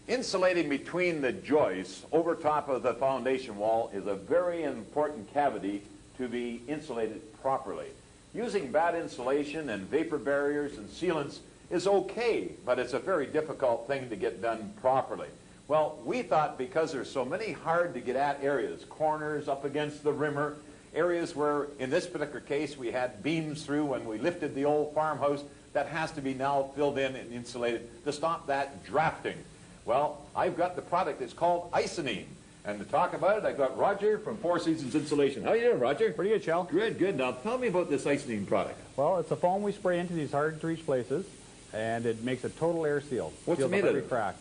Insulating between the joists over top of the foundation wall is a very important cavity to be insulated properly. Using bad insulation and vapor barriers and sealants is okay, but it's a very difficult thing to get done properly. Well, we thought because there's so many hard to get at areas, corners up against the rimmer, areas where in this particular case we had beams through when we lifted the old farmhouse, that has to be now filled in and insulated to stop that drafting. Well, I've got the product. It's called Isoning. And to talk about it, I've got Roger from Four Seasons Insulation. How are you doing, Roger? Pretty good, Shell. Good, good. Now, tell me about this Isoning product. Well, it's a foam we spray into these hard-to-reach places, and it makes a total air seal. What's it made out of? Crack.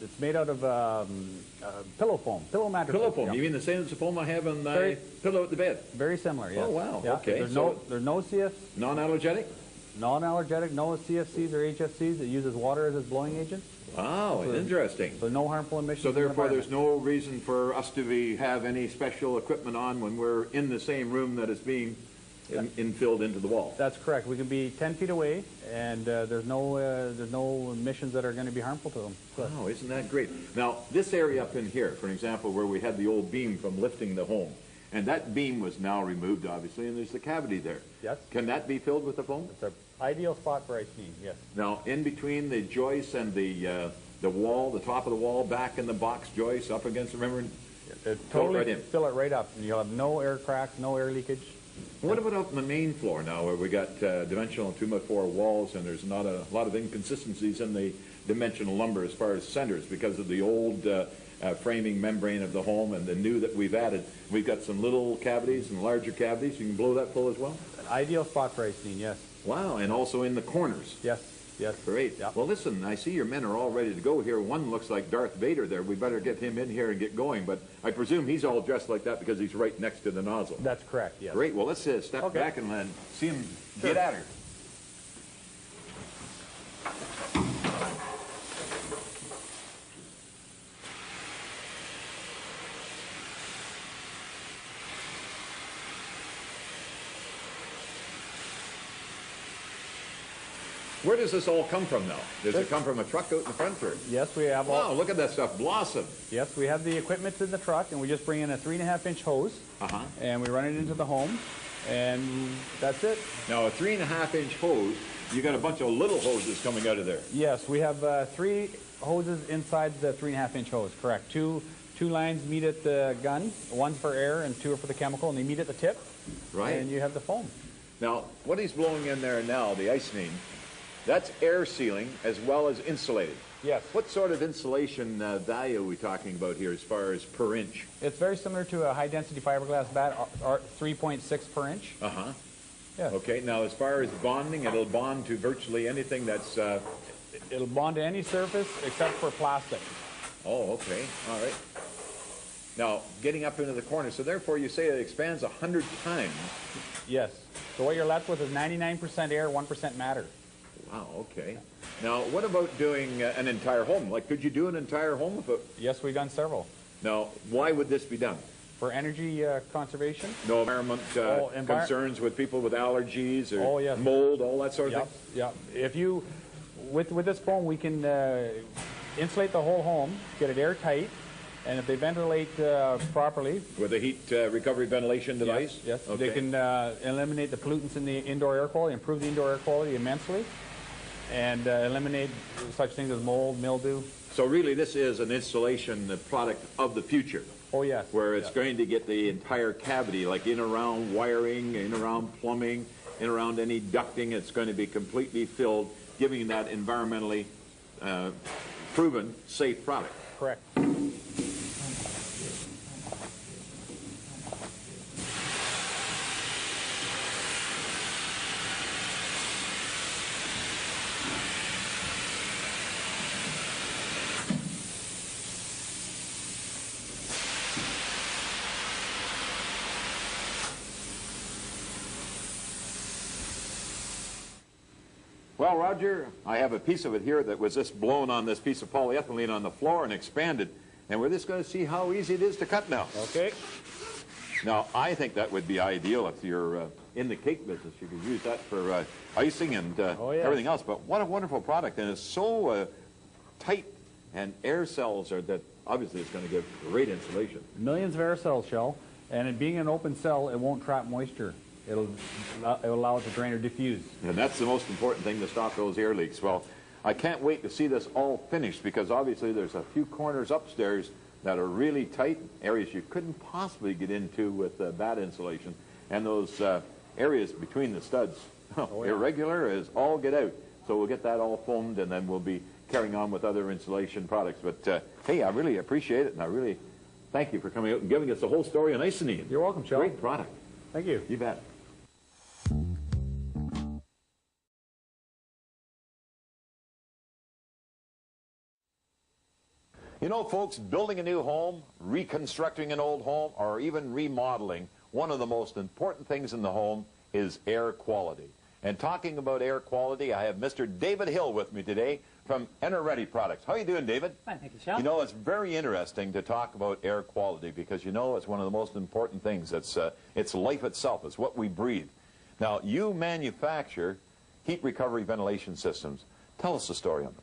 It's made out of pillow foam, pillow mattress. Pillow foam. You mean the same as the foam I have on my pillow at the bed? Very similar, yes. Oh, wow. Yeah. Okay. There's no CFCs. Non-allergenic? Non-allergenic, no CFCs or HFCs. It uses water as its blowing agent. Wow, so, interesting. So no harmful emissions. So therefore there's no reason for us to have any special equipment on when we're in the same room that is being infilled into the wall. That's correct. We can be 10 feet away, and there's no emissions that are going to be harmful to them. Oh, isn't that great? Now, this area up in here, for example, where we had the old beam from lifting the home, and that beam was now removed, obviously, and there's the cavity there. Yes. Can that be filled with the foam? It's an ideal spot for Isoning, yes. Now, in between the joists and the wall, the top of the wall, back in the box joists, up against the rimmer, totally fill it right up, and you'll have no air cracks, no air leakage. What about up on the main floor now, where we got dimensional 2x4 walls, and there's not a lot of inconsistencies in the dimensional lumber as far as centers because of the old framing membrane of the home and the new that we've added. We've got some little cavities and larger cavities. You can blow that full as well? An ideal spot for Isoning, yes. Wow, and also in the corners. Yes, yes. Great. Yep. Well, listen, I see your men are all ready to go here. One looks like Darth Vader there. We better get him in here and get going, but I presume he's all dressed like that because he's right next to the nozzle. That's correct, yes. Great. Well, let's step back and see him get at her. Where does this all come from now? Does it come from a truck out in the front? Or? Yes, we have all... Wow, look at that stuff blossom. Yes, we have the equipment in the truck, and we just bring in a 3.5-inch hose, and we run it into the home, and that's it. Now, a 3.5-inch hose, you got a bunch of little hoses coming out of there. Yes, we have 3 hoses inside the 3.5-inch hose, correct. Two lines meet at the gun, one's for air and 2 are for the chemical, and they meet at the tip, right? And you have the foam. Now, what he's blowing in there now, the Isoning, that's air sealing as well as insulated. Yes. What sort of insulation value are we talking about here as far as per inch? It's very similar to a high-density fiberglass bat, 3.6 per inch. Yes. Okay, now as far as bonding, it'll bond to virtually anything that's... It'll bond to any surface except for plastic. Oh, okay. All right. Now, getting up into the corner, so therefore you say it expands 100 times. Yes. So what you're left with is 99% air, 1% matter. Wow, okay. Now, what about doing an entire home? Like, could you do an entire home with it? Yes, we've done several. Now, why would this be done? For energy conservation. No environment concerns with people with allergies or mold, all that sort of thing? Yeah. If you, with this foam, we can insulate the whole home, get it airtight, and if they ventilate properly... With a heat recovery ventilation device? Yes, okay. They can eliminate the pollutants in the indoor air quality, improve the indoor air quality immensely, and eliminate such things as mold, mildew. So really this is an installation product of the future. Oh, yes. Where it's going to get the entire cavity, like in around wiring, in around plumbing, in around any ducting. It's going to be completely filled, giving that environmentally proven, safe product. Correct. Well, Roger, I have a piece of it here that was just blown on this piece of polyethylene on the floor and expanded. And we're just going to see how easy it is to cut now. Okay. Now, I think that would be ideal if you're in the cake business. You could use that for icing and everything else. But what a wonderful product. And it's so tight And air cells are that, obviously it's going to give great insulation. Millions of air cells, Shell, and it being an open cell, it won't trap moisture. It'll allow it to drain or diffuse. And that's the most important thing to stop those air leaks. Well, I can't wait to see this all finished, because obviously there's a few corners upstairs that are really tight, areas you couldn't possibly get into with bad insulation. And those areas between the studs, irregular as all get out. So we'll get that all foamed, and then we'll be carrying on with other insulation products. But hey, I really appreciate it, and I really thank you for coming out and giving us the whole story on Icynene. You're welcome, Shell. Great product. Thank you. You bet. You know, folks, building a new home, reconstructing an old home, or even remodeling, one of the most important things in the home is air quality. And talking about air quality, I have Mr. David Hill with me today from renovated Products. How are you doing, David? Fine, thank you, Shel. You know, it's very interesting to talk about air quality, because you know it's one of the most important things. It's life itself. It's what we breathe. Now, you manufacture heat recovery ventilation systems. Tell us the story on them.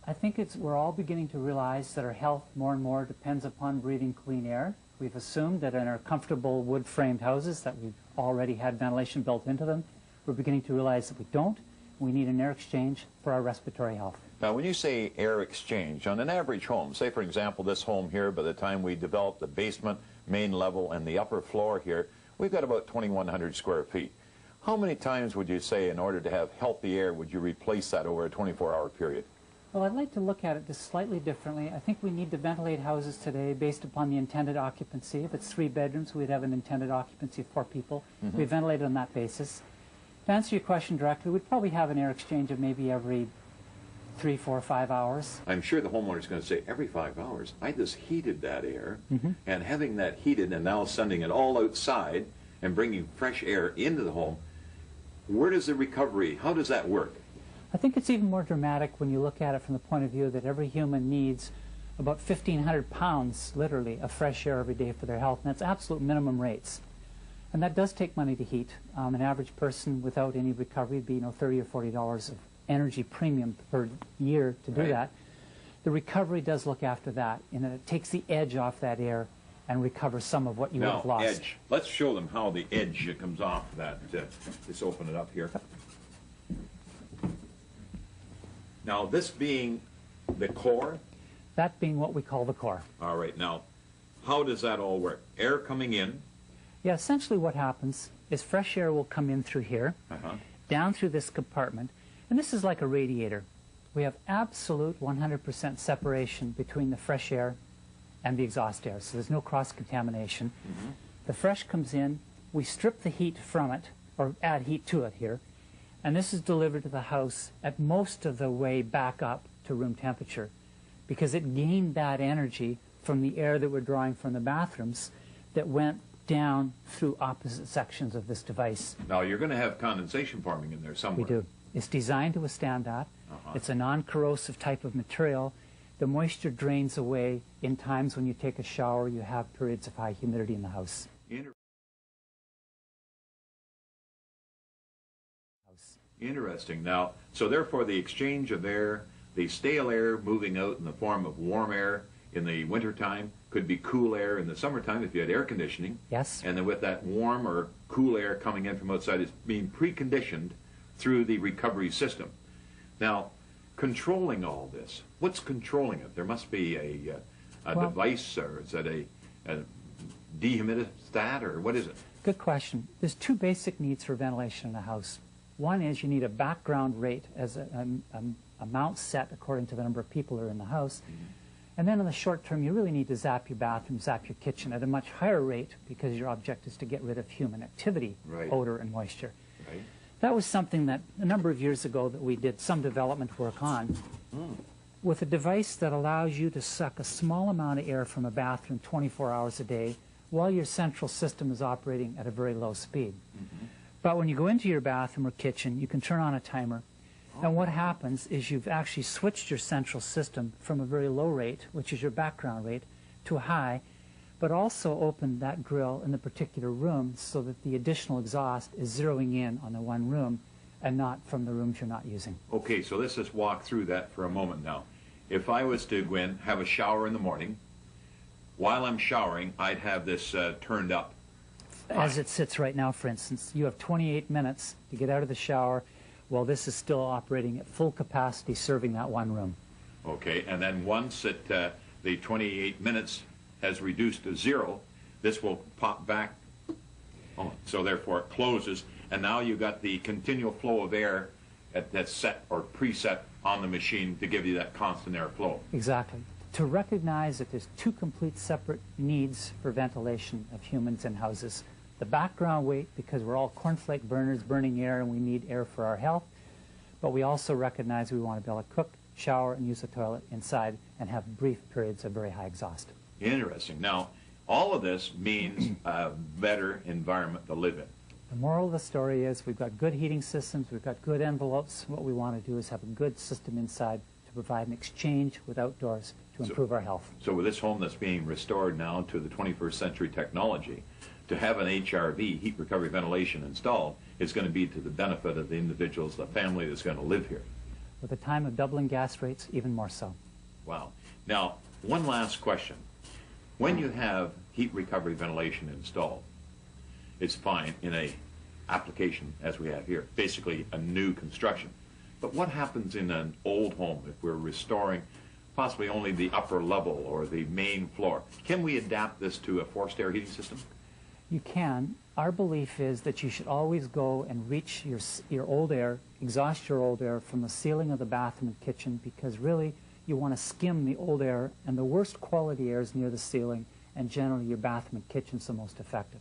I think we're all beginning to realize that our health more and more depends upon breathing clean air. We've assumed that in our comfortable wood-framed houses that we've already had ventilation built into them. We're beginning to realize that we don't. We need an air exchange for our respiratory health. Now, when you say air exchange, on an average home, say for example this home here, by the time we develop the basement, main level, and the upper floor here, we've got about 2,100 square feet. How many times would you say, in order to have healthy air, would you replace that over a 24-hour period? Well, I'd like to look at it just slightly differently. I think we need to ventilate houses today based upon the intended occupancy. If it's 3 bedrooms, we'd have an intended occupancy of 4 people. We ventilate on that basis. To answer your question directly, we'd probably have an air exchange of maybe every 3, 4, 5 hours. I'm sure the homeowner's going to say, every 5 hours. I just heated that air, and having that heated and now sending it all outside and bringing fresh air into the home, where does the recovery, how does that work? I think it's even more dramatic when you look at it from the point of view that every human needs about 1,500 pounds, literally, of fresh air every day for their health, and that's absolute minimum rates. And that does take money to heat. An average person without any recovery would be, $30 or $40 of energy premium per year to do that. The recovery does look after that, and it takes the edge off that air and recovers some of what you would have lost. Edge. Let's show them how the edge comes off that. Let's open it up here. Now, this being the core? That being what we call the core. All right. Now, how does that all work? Air coming in? Yeah, essentially what happens is fresh air will come in through here, down through this compartment, and this is like a radiator. We have absolute 100% separation between the fresh air and the exhaust air, so there's no cross-contamination. The fresh comes in, we strip the heat from it, or add heat to it here, and this is delivered to the house at most of the way back up to room temperature, because it gained that energy from the air that we're drawing from the bathrooms that went down through opposite sections of this device. Now, you're going to have condensation forming in there somewhere. We do. It's designed to withstand that. It's a non-corrosive type of material. The moisture drains away in times when you take a shower, you have periods of high humidity in the house. Interesting. Now, so therefore the exchange of air, the stale air moving out in the form of warm air in the wintertime could be cool air in the summertime if you had air conditioning. Yes. And then with that warm or cool air coming in from outside, it's being preconditioned through the recovery system. Now, controlling all this, what's controlling it? There must be a device, or is that a dehumidistat, or what is it? Good question. There's 2 basic needs for ventilation in a house. One is you need a background rate as an amount set according to the number of people who are in the house. And then in the short term, you really need to zap your bathroom, zap your kitchen at a much higher rate, because your object is to get rid of human activity, odor and moisture. That was something that a number of years ago that we did some development work on with a device that allows you to suck a small amount of air from a bathroom 24 hours a day while your central system is operating at a very low speed. But when you go into your bathroom or kitchen, you can turn on a timer. And what happens is you've actually switched your central system from a very low rate, which is your background rate, to a high, but also opened that grill in the particular room so that the additional exhaust is zeroing in on the one room and not from the rooms you're not using. Okay, so let's just walk through that for a moment now. if I was to go in, have a shower in the morning, while I'm showering, I'd have this turned up. As it sits right now, for instance, you have 28 minutes to get out of the shower while this is still operating at full capacity, serving that one room. Okay, and then once the 28 minutes has reduced to 0, this will pop back on. So therefore it closes, and now you've got the continual flow of air that's set or preset on the machine to give you that constant air flow. Exactly. To recognize that there's two complete separate needs for ventilation of humans in houses. The background weight, because we're all cornflake burners burning air and we need air for our health, but we also recognize we want to be able to cook, shower, and use the toilet inside and have brief periods of very high exhaust. Interesting. Now, all of this means a better environment to live in. The moral of the story is we've got good heating systems, we've got good envelopes. What we want to do is have a good system inside to provide an exchange with outdoors to improve our health. So with this home that's being restored now to the 21st century technology, to have an HRV, heat recovery ventilation, installed is going to be to the benefit of the individuals, the family that's going to live here. With the time of doubling gas rates, even more so. Wow. Now, one last question. When you have heat recovery ventilation installed, it's fine in a application as we have here, basically a new construction. But what happens in an old home if we're restoring possibly only the upper level or the main floor? Can we adapt this to a forced air heating system? You can. Our belief is that you should always go and reach your old air, exhaust your old air from the ceiling of the bathroom and kitchen, because really you want to skim the old air, and the worst quality air is near the ceiling, and generally your bathroom and kitchen's the most effective.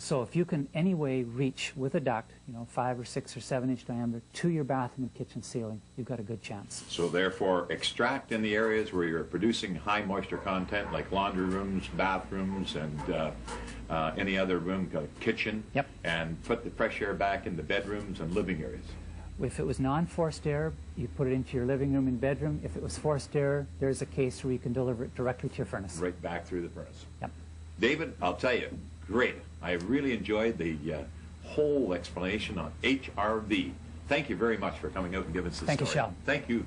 So if you can anyway reach with a duct, 5 or 6 or 7 inch diameter, to your bathroom and kitchen ceiling, you've got a good chance. So therefore, extract in the areas where you're producing high moisture content, like laundry rooms, bathrooms, and any other room, kitchen, Yep. and put the fresh air back in the bedrooms and living areas. If it was non-forced air, you put it into your living room and bedroom. If it was forced air, there's a case where you can deliver it directly to your furnace. Right back through the furnace. Yep. David, I'll tell you, great. I really enjoyed the whole explanation on HRV. Thank you very much for coming out and giving us this Thank you, story. Shel. Thank you.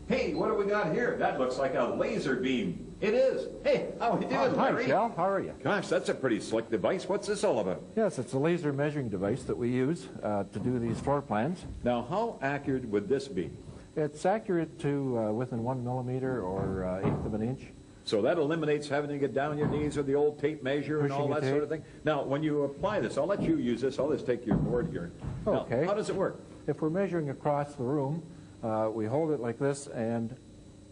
Hey, what do we got here? That looks like a laser beam. It is. Hey, how are you doing, Larry? Hi, Shel. How are you? Gosh, that's a pretty slick device. What's this all about? Yes, it's a laser measuring device that we use to do these floor plans. Now, how accurate would this be? It's accurate to within 1 millimeter or 1/8 of an inch. So that eliminates having to get down on your knees with the old tape measure and all Pushing a that sort of tape. thing. Now, when you apply this, I'll let you use this. I'll just take your board here. Now, Okay. how does it work? If we're measuring across the room, we hold it like this and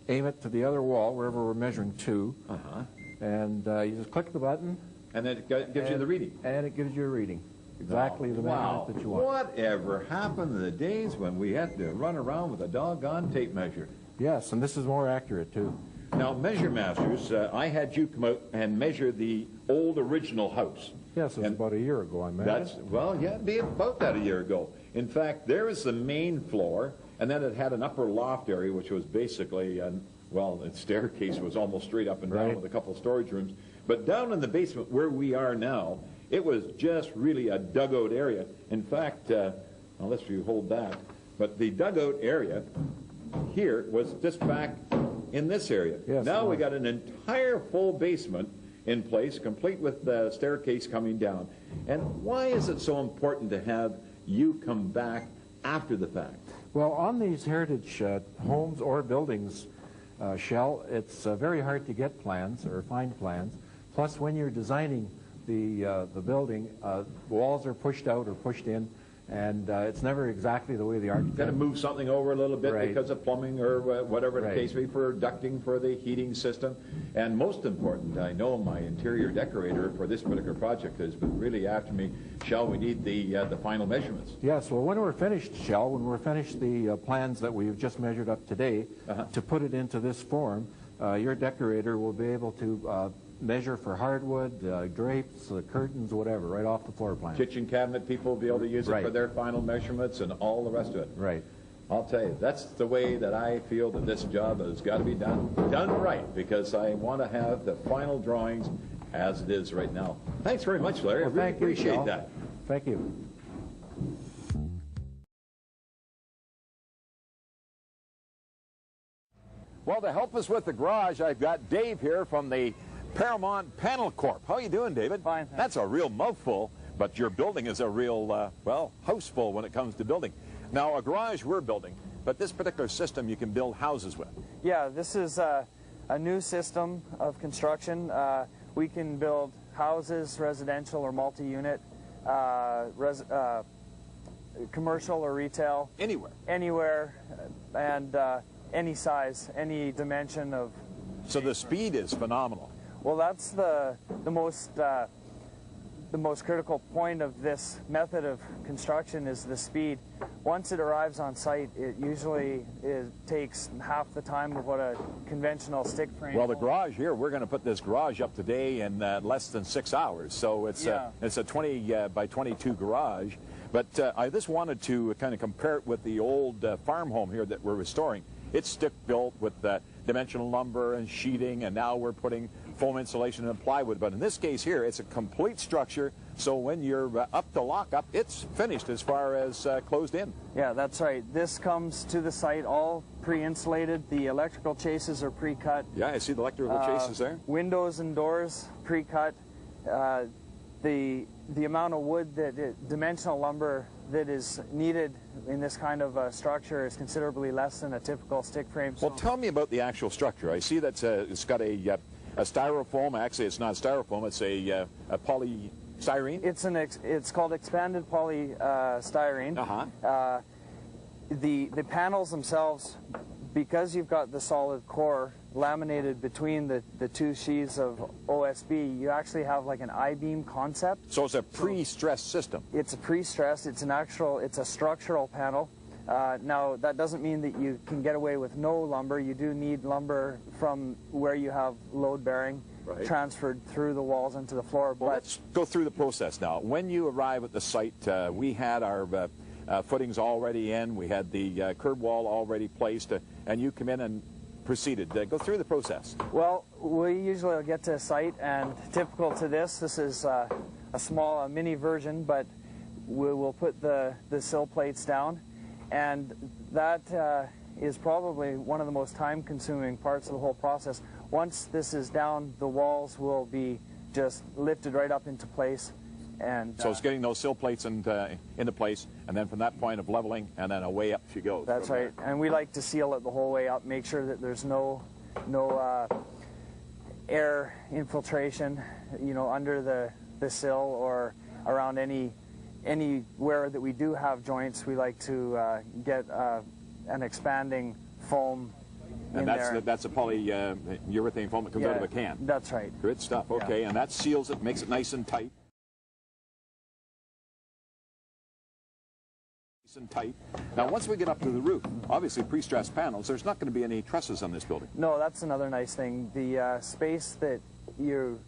aim it to the other wall, wherever we're measuring to. Uh-huh. And you just click the button. And then it gives you and- the reading. And it gives you a reading. Exactly the measurement that you want. Whatever happened to the days when we had to run around with a doggone tape measure? Yes, and this is more accurate, too. Now, Measure Masters, I had you come out and measure the old original house. Yes, it was And about a year ago I measured it. Well, yeah, it'd be about that a year ago. In fact, there is the main floor, and then it had an upper loft area, which was basically, its staircase was almost straight up and down Right. with a couple of storage rooms. But down in the basement where we are now, it was just really a dugout area. In fact, unless you hold that, but the dugout area here was just back in this area. Yes, now it we was. got an entire full basement in place, complete with the staircase coming down. And why is it so important to have you come back after the fact? Well, on these heritage homes or buildings, Shel, it's very hard to get plans or find plans. Plus, when you're designing the building, walls are pushed out or pushed in, and it's never exactly the way the architect... Got to move something over a little bit Right. because of plumbing or whatever the Right. case may be, for ducting for the heating system. And most important, I know my interior decorator for this particular project has been really after me, Shel, we need the final measurements. Yes, well, when we're finished, Shel, when we're finished the plans that we've just measured up today, to put it into this form, your decorator will be able to measure for hardwood, drapes, curtains, whatever, right off the floor plan. Kitchen cabinet people will be able to use it Right. for their final measurements and all the rest of it. Right. I'll tell you, that's the way that I feel that this job has got to be done right, because I want to have the final drawings as it is right now. Thanks very much, Larry. I really appreciate that. Thank you. Well, to help us with the garage, I've got Dave here from the Paramount Panel Corp. How are you doing, David? Fine, thanks. That's a real mouthful, but your building is a real, well, houseful when it comes to building. Now, a garage we're building, but this particular system you can build houses with. Yeah, this is a new system of construction. We can build houses, residential or multi-unit, commercial or retail. Anywhere. Anywhere, and any size, any dimension of... So the speed is phenomenal. Well, that's the most critical point of this method of construction is the speed. Once it arrives on site, it usually takes half the time of what a conventional stick frame. Well, the garage here, we're going to put this garage up today in less than 6 hours. So it's a 20 by 22 garage. But I just wanted to kind of compare it with the old farm home here that we're restoring. It's stick built with dimensional lumber and sheeting, and now we're putting foam insulation and plywood. But in this case here, it's a complete structure, so when you're up to lockup, it's finished as far as closed in. Yeah, that's right. This comes to the site all pre-insulated. The electrical chases are pre-cut. Yeah, I see the electrical chases there. Windows and doors pre-cut. The amount of wood dimensional lumber that is needed in this kind of structure is considerably less than a typical stick frame. Well, tell me about the actual structure. I see that it's got a styrofoam. Actually, it's not styrofoam. It's a polystyrene. It's called expanded polystyrene. Uh-huh. The panels themselves, because you've got the solid core laminated between the two sheaths of OSB, you actually have like an I-beam concept. So it's a pre-stressed system. It's a pre-stressed. It's a structural panel. Now, that doesn't mean that you can get away with no lumber. You do need lumber from where you have load bearing transferred through the walls into the floor. Well, let's go through the process now. When you arrive at the site, we had our footings already in. We had the curb wall already placed, and you come in and proceeded. Go through the process. Well, we usually will get to a site, and typical to this is a mini version, but we will put the sill plates down, and that is probably one of the most time-consuming parts of the whole process. Once this is down, the walls will be just lifted right up into place. And so it's getting those sill plates into place, and then from that point of leveling, and then away up she goes. That's right. And we like to seal it the whole way up, make sure that there's no air infiltration, under the sill or around anywhere that we do have joints. We like to get an expanding foam. And that's a polyurethane foam that comes out of a can. That's right. Good stuff. Okay, and that seals it, makes it nice and tight. Now, once we get up to the roof, obviously pre-stressed panels, there's not going to be any trusses on this building. No, that's another nice thing. The space that you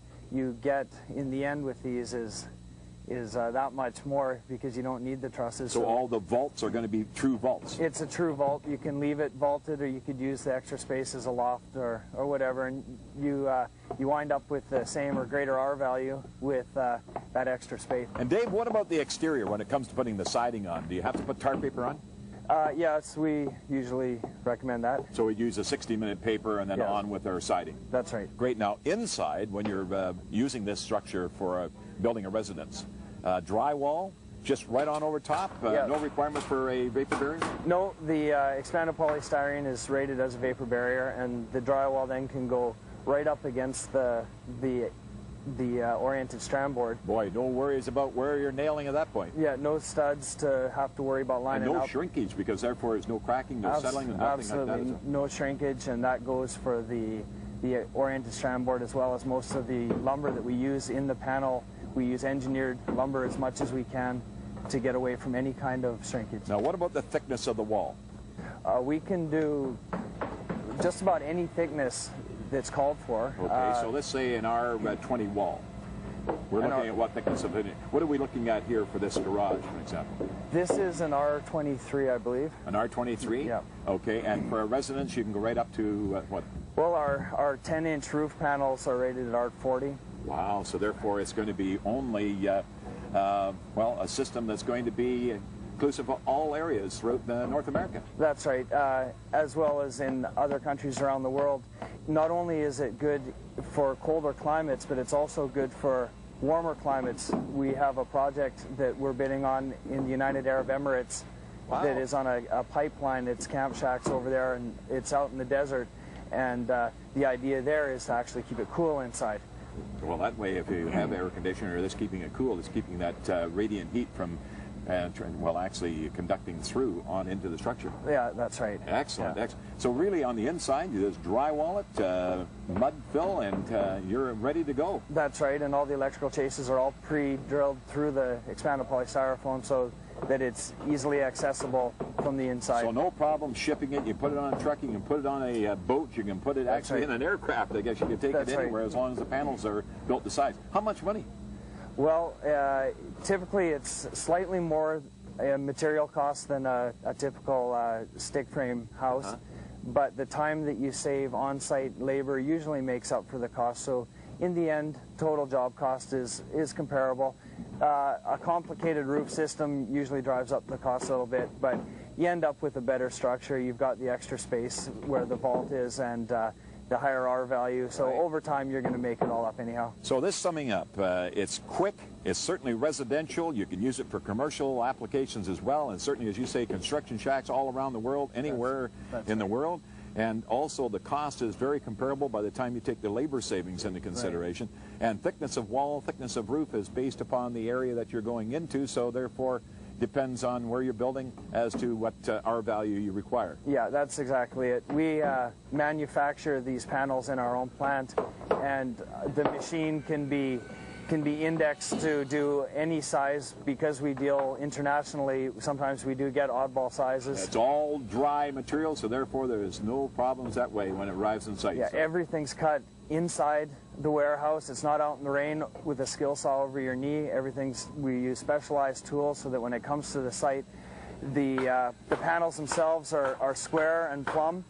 get in the end with these is that much more because you don't need the trusses. So all the vaults are going to be true vaults? It's a true vault. You can leave it vaulted, or you could use the extra space as a loft or whatever, and you wind up with the same or greater R value with that extra space. And Dave, what about the exterior when it comes to putting the siding on? Do you have to put tar paper on? Yes, we usually recommend that. So we use a 60-minute paper and then on with our siding. That's right. Great. Now, inside, when you're using this structure for building a residence, drywall, just right on over top? No requirement for a vapor barrier? No, the expanded polystyrene is rated as a vapor barrier, and the drywall then can go right up against the oriented strand board. Boy, no worries about where you're nailing at that point. Yeah, no studs to have to worry about lining up. And no up. shrinkage, because therefore there's no cracking, no settling, and nothing like that. Absolutely, no shrinkage, and that goes for the oriented strand board as well as most of the lumber that we use in the panel. We use engineered lumber as much as we can to get away from any kind of shrinkage. Now, what about the thickness of the wall? We can do just about any thickness that's called for. Okay, so let's say an R20 wall. We're looking at what thickness of it? What are we looking at here for this garage, for example? This is an R23, I believe. An R23? Yeah. Okay, and for a residence, you can go right up to what? Well, our 10-inch roof panels are rated at R40. Wow, so therefore it's going to be only, well, a system that's going to be inclusive of all areas throughout North America. That's right, as well as in other countries around the world. Not only is it good for colder climates, but it's also good for warmer climates. We have a project that we're bidding on in the United Arab Emirates. Wow. That is on a pipeline. It's camp shacks over there, and it's out in the desert. And the idea there is to actually keep it cool inside. Well, that way, if you have air conditioner, that's keeping it cool. It's keeping that radiant heat from, well, actually conducting through on into the structure. Yeah, that's right. Excellent, yeah. Excellent. So really, on the inside, you just drywall it, mud fill, and you're ready to go. That's right, and all the electrical chases are all pre-drilled through the expanded polystyrofoam, so that it's easily accessible from the inside. So no problem shipping it. You put it on a truck, you can put it on a boat, you can put it actually in an aircraft. I guess you can take it anywhere as long as the panels are built to size. How much money? Well, typically it's slightly more material cost than a typical stick frame house, but the time that you save on-site labor usually makes up for the cost. So in the end, total job cost is comparable. A complicated roof system usually drives up the cost a little bit, but you end up with a better structure. You've got the extra space where the vault is and the higher R value. So over time, you're going to make it all up anyhow. So this summing up, it's quick, it's certainly residential. You can use it for commercial applications as well, and certainly, as you say, construction shacks all around the world, anywhere in the world. And also the cost is very comparable by the time you take the labor savings into consideration. And thickness of wall, thickness of roof is based upon the area that you're going into, so therefore depends on where you're building as to what R value you require. Yeah, that's exactly it. We manufacture these panels in our own plant, and the machine can be indexed to do any size. Because we deal internationally, sometimes we do get oddball sizes. It's all dry material, so therefore there's no problems that way when it arrives in site. Yeah, so everything's cut inside the warehouse. It's not out in the rain with a skill saw over your knee. We use specialized tools so that when it comes to the site, the panels themselves are square and plumb.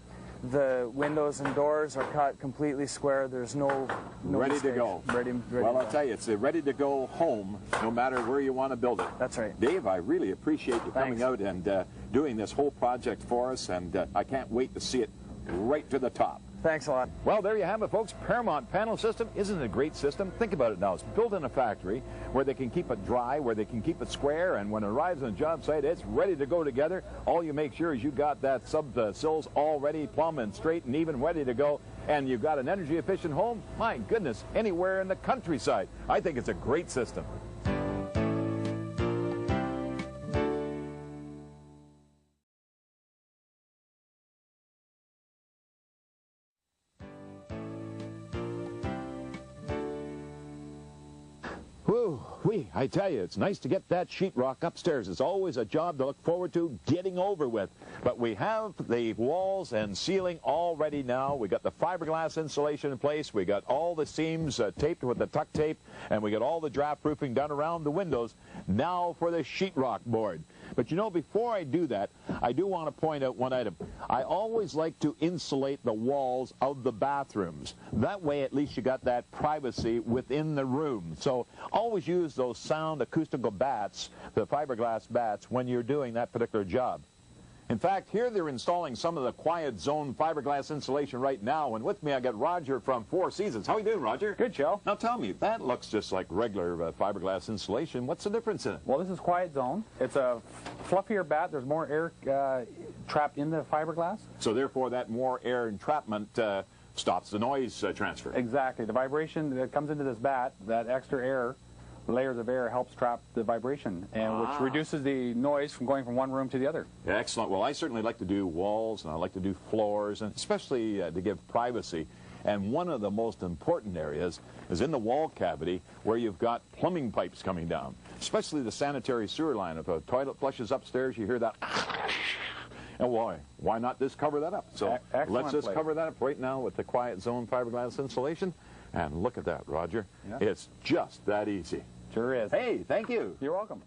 The windows and doors are cut completely square. There's no ready mistakes. to go. Ready well, to I'll tell you, it's a ready to go home, no matter where you want to build it. That's right. Dave, I really appreciate you coming Thanks. out and doing this whole project for us, and I can't wait to see it right to the top. Thanks a lot. Well, there you have it, folks. Paramount Panel System. Isn't it a great system? Think about it now. It's built in a factory where they can keep it dry, where they can keep it square, and when it arrives on a job site, it's ready to go together. All you make sure is you got that sub-sills all ready, plumb and straight and even, ready to go, and you've got an energy-efficient home. My goodness, anywhere in the countryside. I think it's a great system. Whoo-wee, I tell you, it's nice to get that sheetrock upstairs. It's always a job to look forward to getting over with. But we have the walls and ceiling all ready now. We got the fiberglass insulation in place. We got all the seams taped with the tuck tape, and we got all the draft roofing done around the windows. Now for the sheetrock board. But you know, before I do that, I do want to point out one item. I always like to insulate the walls of the bathrooms. That way, at least you got that privacy within the room. So always use those sound acoustical bats, the fiberglass bats, when you're doing that particular job. In fact, here they're installing some of the Quiet Zone fiberglass insulation right now, and with me I got Roger from Four Seasons. How are you doing, Roger? Good, Shell. Now tell me, that looks just like regular fiberglass insulation. What's the difference in it? Well, this is Quiet Zone. It's a fluffier bat. There's more air trapped in the fiberglass. So therefore, that more air entrapment stops the noise transfer. Exactly. The vibration that comes into this bat, that extra air, layers of air, helps trap the vibration, and which reduces the noise from going from one room to the other. Excellent. Well, I certainly like to do walls, and I like to do floors, and especially to give privacy. And one of the most important areas is in the wall cavity where you've got plumbing pipes coming down, especially the sanitary sewer line. If a toilet flushes upstairs, you hear that. And why not just cover that up? So let's just cover that up right now with the Quiet Zone fiberglass insulation. And look at that, Roger. Yeah. It's just that easy. Sure is. Hey, thank you. You're welcome.